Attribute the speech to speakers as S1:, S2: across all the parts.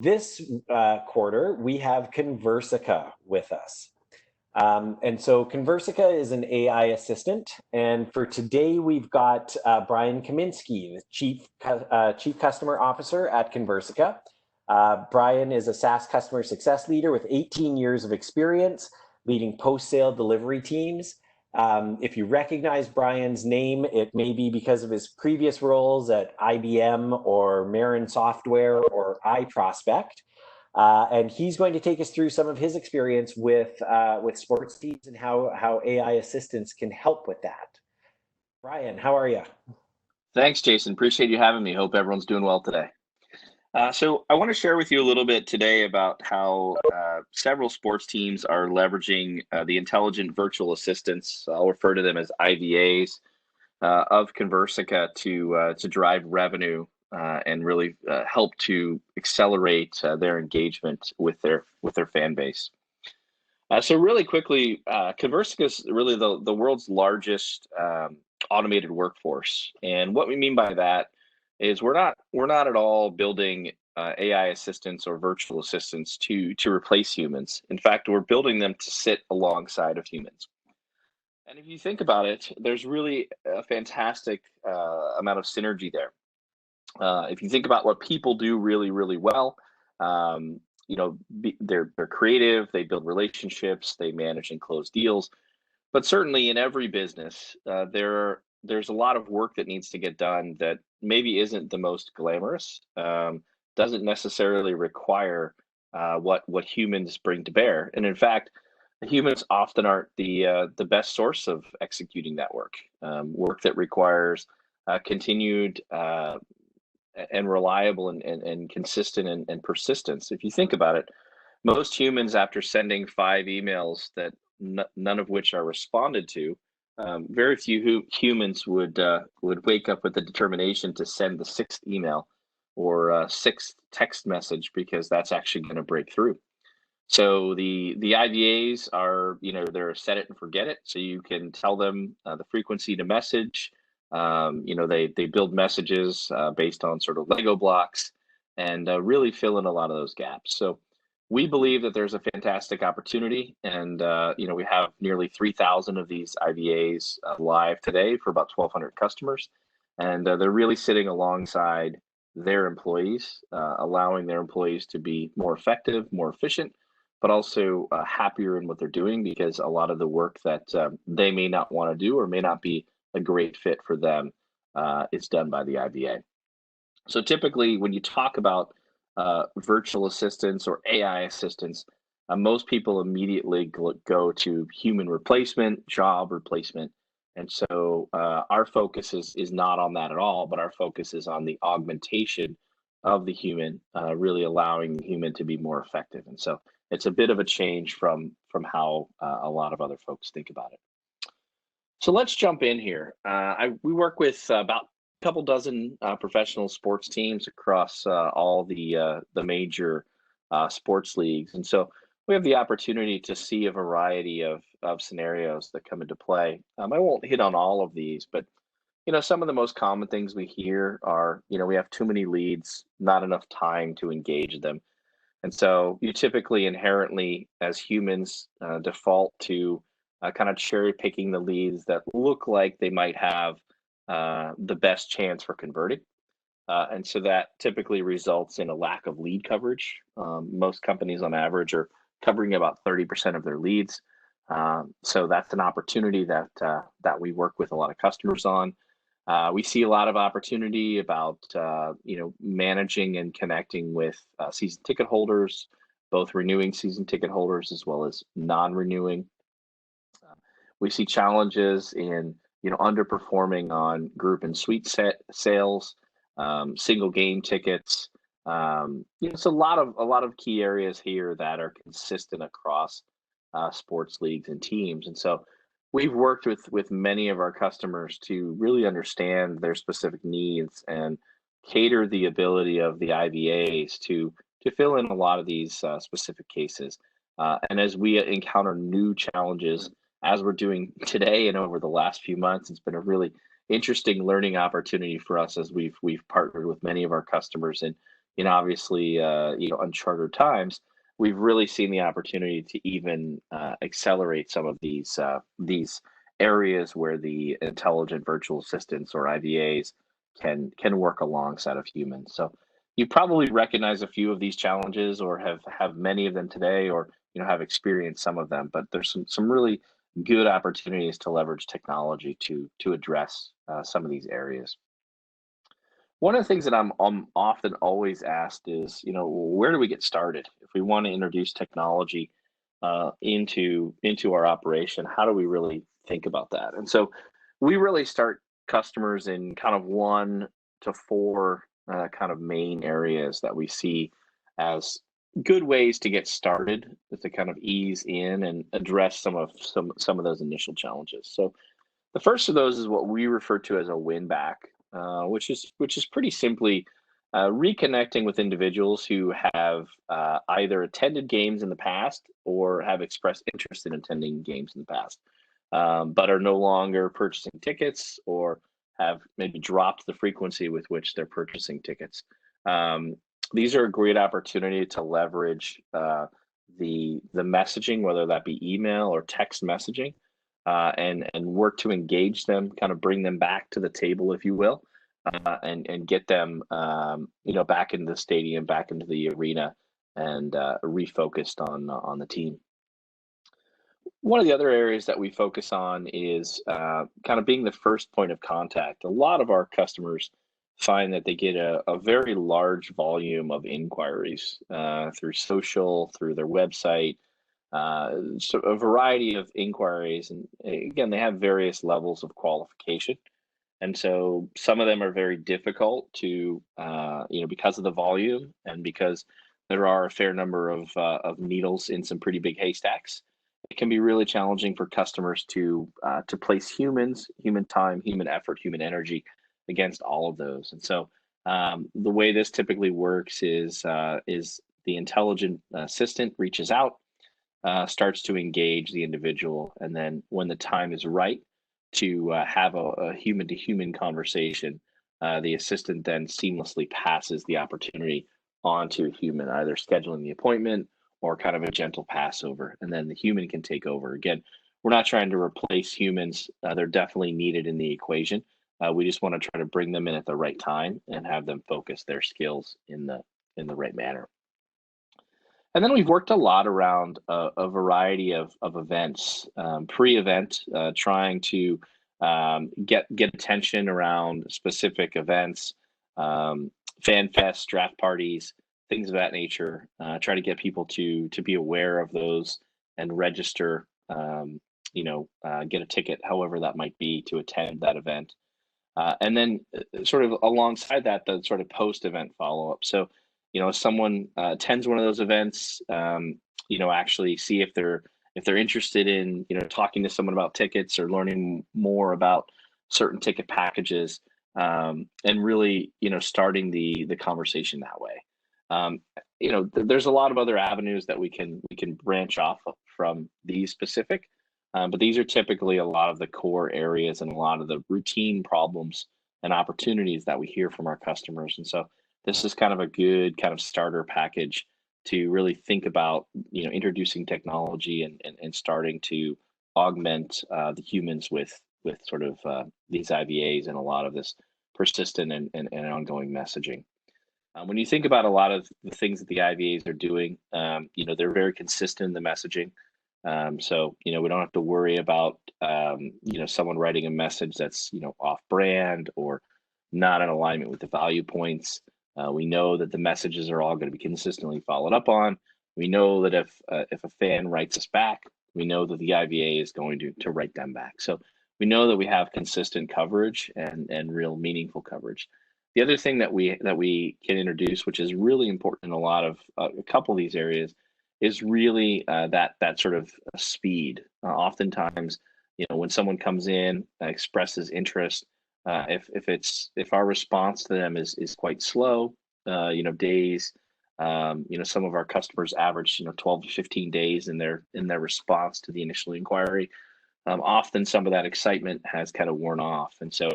S1: This quarter, we have Conversica with us. And so Conversica is an AI assistant. And for today, we've got Brian Kaminski, the Chief Customer Officer at Conversica. Brian is a SaaS customer success leader with 18 years of experience leading post-sale delivery teams. If you recognize Brian's name, it may be because of his previous roles at IBM or Marin Software or iProspect. And he's going to take us through some of his experience with sports teams and how AI assistants can help with that. Brian, how are you?
S2: Thanks, Jason. Appreciate you having me. Hope everyone's doing well today. So I want to share with you a little bit today about how several sports teams are leveraging the intelligent virtual assistants. I'll refer to them as IVAs of Conversica to drive revenue and really help to accelerate their engagement with their fan base. So really quickly, Conversica is really the world's largest automated workforce, and what we mean by that is we're not at all building AI assistants or virtual assistants to replace humans. In fact, we're building them to sit alongside of humans. And if you think about it, there's really a fantastic amount of synergy there. If you think about what people do really, really well, they're creative, they build relationships, they manage and close deals. But certainly in every business, there's a lot of work that needs to get done that maybe isn't the most glamorous, doesn't necessarily require what humans bring to bear. And in fact, humans often aren't the best source of executing that work. Work that requires continued and reliable and consistent and persistence. If you think about it, most humans, after sending 5 emails that none of which are responded to, very few humans would wake up with the determination to send the 6th email or 6th text message, because that's actually going to break through. So the IVAs are, they're set it and forget it. So you can tell them the frequency to message. They build messages based on sort of Lego blocks and really fill in a lot of those gaps. So we believe that there's a fantastic opportunity, and we have nearly 3,000 of these IVAs live today for about 1,200 customers, and they're really sitting alongside their employees, allowing their employees to be more effective, more efficient, but also happier in what they're doing, because a lot of the work that they may not want to do or may not be a great fit for them is done by the IVA. So typically, when you talk about virtual assistants or AI assistants, most people immediately go to human replacement, job replacement. And so our focus is not on that at all, but our focus is on the augmentation of the human, really allowing the human to be more effective. And so it's a bit of a change from how a lot of other folks think about it. So let's jump in here. We work with about a couple dozen professional sports teams across all the major sports leagues, and so we have the opportunity to see a variety of scenarios that come into play. I won't hit on all of these, but some of the most common things we hear are, we have too many leads, not enough time to engage them, and so you typically inherently, as humans, default to kind of cherry picking the leads that look like they might have the best chance for converting. And so that typically results in a lack of lead coverage. Most companies on average are covering about 30% of their leads. So that's an opportunity that we work with a lot of customers on. We see a lot of opportunity about managing and connecting with season ticket holders, both renewing season ticket holders as well as non-renewing. We see challenges in underperforming on group and suite sales, single game tickets. It's a lot of key areas here that are consistent across sports leagues and teams. And so we've worked with many of our customers to really understand their specific needs and cater the ability of the IVAs to fill in a lot of these specific cases. And as we encounter new challenges, as we're doing today and over the last few months, it's been a really interesting learning opportunity for us as we've partnered with many of our customers in obviously, uncharted times, we've really seen the opportunity to even accelerate some of these areas where the intelligent virtual assistants or IVAs can work alongside of humans. So you probably recognize a few of these challenges, or have many of them today, or have experienced some of them. But there's some really good opportunities to leverage technology to address some of these areas. One of the things that I'm often always asked is, where do we get started if we want to introduce technology into our operation? How do we really think about that? And so we really start customers in kind of 1 to 4 kind of main areas that we see as good ways to get started, to kind of ease in and address some of those initial challenges. So the first of those is what we refer to as a win back, which is pretty simply reconnecting with individuals who have either attended games in the past or have expressed interest in attending games in the past, but are no longer purchasing tickets, or have maybe dropped the frequency with which they're purchasing tickets. Um, these are a great opportunity to leverage the messaging, whether that be email or text messaging, and work to engage them, kind of bring them back to the table, if you will, and get them back into the stadium, back into the arena, and refocused on the team. One of the other areas that we focus on is kind of being the first point of contact. A lot of our customers find that they get a very large volume of inquiries through social, through their website, so a variety of inquiries. And again, they have various levels of qualification. And so some of them are very difficult to, because of the volume, and because there are a fair number of needles in some pretty big haystacks. It can be really challenging for customers to place human time, human effort, human energy against all of those. And so the way this typically works is the intelligent assistant reaches out, starts to engage the individual, and then when the time is right to have a human to human conversation, the assistant then seamlessly passes the opportunity on to a human, either scheduling the appointment or kind of a gentle passover, and then the human can take over. Again, we're not trying to replace humans. They're definitely needed in the equation. We just want to try to bring them in at the right time and have them focus their skills in the right manner. And then we've worked a lot around a variety of events, pre-event, trying to get attention around specific events, fan fests, draft parties, things of that nature. Try to get people to be aware of those and register, get a ticket, however that might be, to attend that event. And then sort of alongside that, the sort of post-event follow-up. So, if someone attends one of those events, actually see if they're interested in, talking to someone about tickets or learning more about certain ticket packages, and really, starting the conversation that way. There's a lot of other avenues that we can branch off from these specific, but these are typically a lot of the core areas and a lot of the routine problems and opportunities that we hear from our customers. And so this is kind of a good kind of starter package to really think about, introducing technology and starting to augment the humans with sort of these IVAs and a lot of this persistent and ongoing messaging. When you think about a lot of the things that the IVAs are doing, they're very consistent in the messaging. So, we don't have to worry about, someone writing a message that's, off brand or not in alignment with the value points. We know that the messages are all going to be consistently followed up on. We know that if a fan writes us back, we know that the IVA is going to write them back. So we know that we have consistent coverage and real meaningful coverage. The other thing that we can introduce, which is really important in a couple of these areas, is really that sort of speed. Oftentimes, when someone comes in, expresses interest, if our response to them is quite slow, days, some of our customers average 12 to 15 days in their response to the initial inquiry. Often some of that excitement has kind of worn off, and so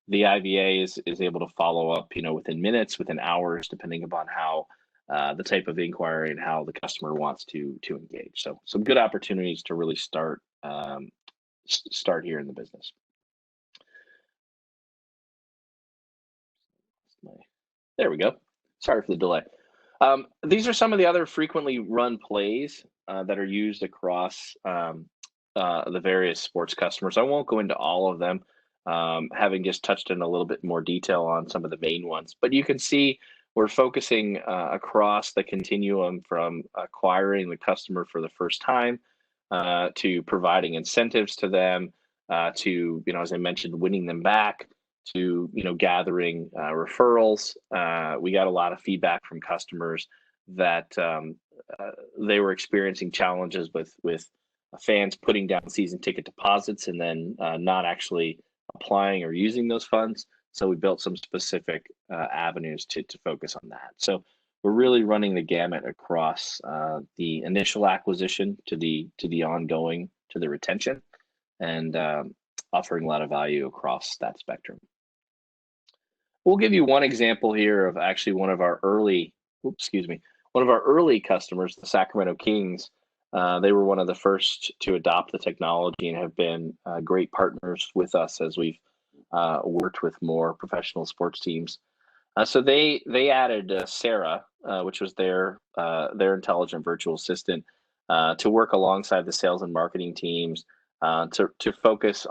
S2: the IVA is able to follow up, within minutes, within hours, depending upon how the type of inquiry and how the customer wants to engage. So some good opportunities to really start here in the business. There we go. Sorry for the delay. These are some of the other frequently run plays that are used across the various sports customers. I won't go into all of them, having just touched in a little bit more detail on some of the main ones. But you can see we're focusing across the continuum from acquiring the customer for the first time to providing incentives to them, to, as I mentioned, winning them back, to gathering referrals. We got a lot of feedback from customers that they were experiencing challenges with fans putting down season ticket deposits and then not actually applying or using those funds. So we built some specific avenues to focus on that. So we're really running the gamut across the initial acquisition to the ongoing to the retention, and offering a lot of value across that spectrum. We'll give you one example here of actually one of our early customers, the Sacramento Kings. They were one of the first to adopt the technology and have been great partners with us as we've worked with more professional sports teams. So they added Sarah, which was their intelligent virtual assistant, to work alongside the sales and marketing teams to focus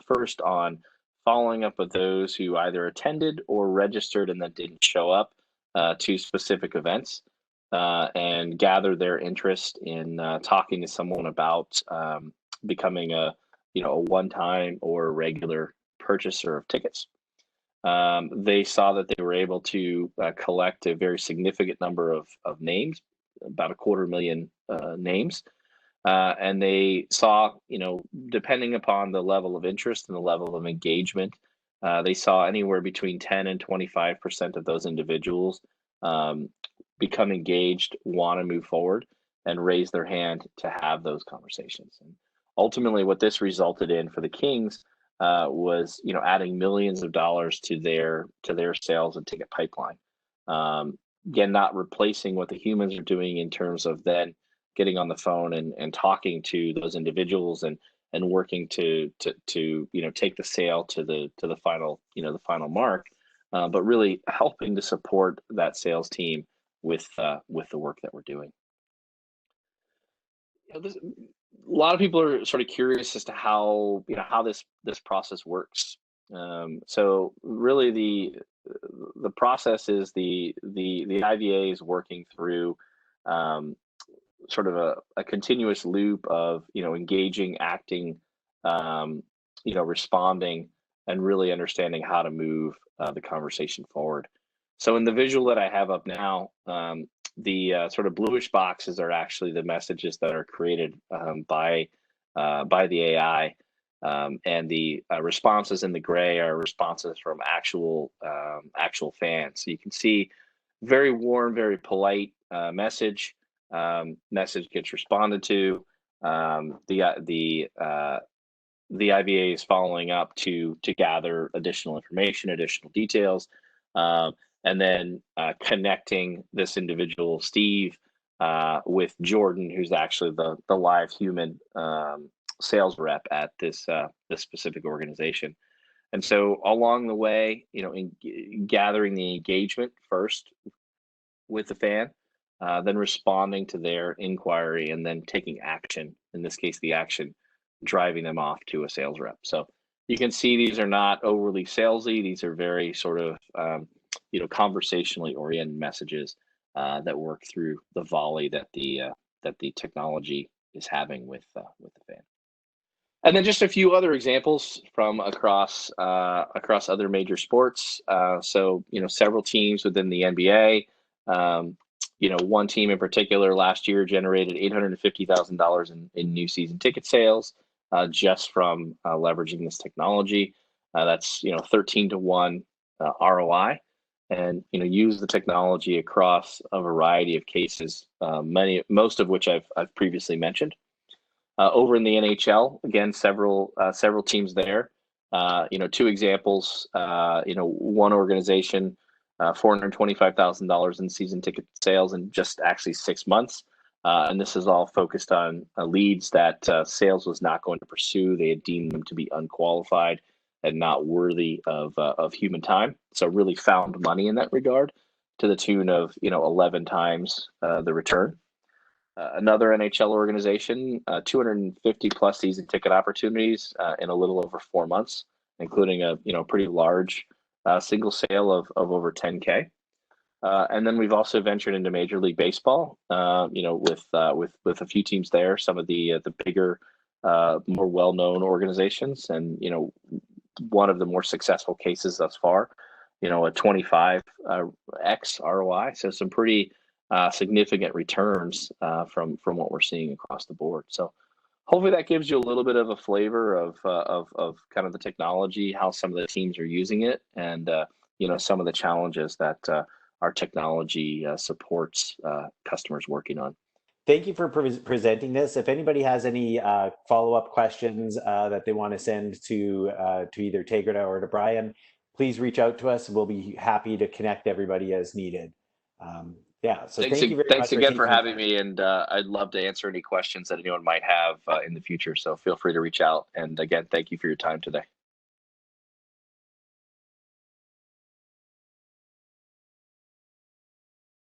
S2: first on following up with those who either attended or registered and then didn't show up to specific events, and gather their interest in talking to someone about becoming a one-time or regular purchaser of tickets. They saw that they were able to collect a very significant number of names, about 250,000 names. And they saw, depending upon the level of interest and the level of engagement, they saw anywhere between 10 and 25% of those individuals become engaged, want to move forward, and raise their hand to have those conversations. And ultimately, what this resulted in for the Kings was, adding millions of dollars to their sales and ticket pipeline. Again, not replacing what the humans are doing in terms of then getting on the phone and talking to those individuals and working to take the sale to the final mark, but really helping to support that sales team with the work that we're doing. A lot of people are sort of curious as to how this process works. So really the process is the IVA is working through sort of a continuous loop of engaging, acting, responding, and really understanding how to move the conversation forward. So in the visual that I have up now, the sort of bluish boxes are actually the messages that are created by the AI, and the responses in the gray are responses from actual fans. So you can see very warm, very polite message. Message gets responded to. The IVA is following up to gather additional information, additional details, and then connecting this individual, Steve, with Jordan, who's actually the live human sales rep at this specific organization. And so along the way, gathering the engagement first with the fan, then responding to their inquiry, and then taking action. In this case, the action driving them off to a sales rep. So you can see these are not overly salesy. These are very sort of conversationally oriented messages that work through the volley that the technology is having with the fan. And then just a few other examples from across other major sports. So several teams within the NBA. One team in particular last year generated $850,000 in new season ticket sales just from leveraging this technology. That's 13-to-1 ROI, and use the technology across a variety of cases, most of which I've previously mentioned. Over in the NHL, again, several teams there. Two examples. One organization, $425,000 in season ticket sales in just actually 6 months. And this is all focused on leads that sales was not going to pursue. They had deemed them to be unqualified and not worthy of human time. So really found money in that regard to the tune of 11 times the return. Another NHL organization, 250 plus season ticket opportunities in a little over 4 months, including a pretty large single sale of over 10K. And then we've also ventured into Major League Baseball, with a few teams there, some of the bigger, more well-known organizations, and one of the more successful cases thus far, a 25x ROI. So some pretty significant returns from what we're seeing across the board. So hopefully that gives you a little bit of a flavor of kind of the technology, how some of the teams are using it, and some of the challenges that our technology supports customers working on.
S1: Thank you for presenting this. If anybody has any follow-up questions that they want to send to either Tegrita or to Brian, please reach out to us. We'll be happy to connect everybody as needed. So thank you very much.
S2: Thanks again for having me, and I'd love to answer any questions that anyone might have in the future. So feel free to reach out. And again, thank you for your time today.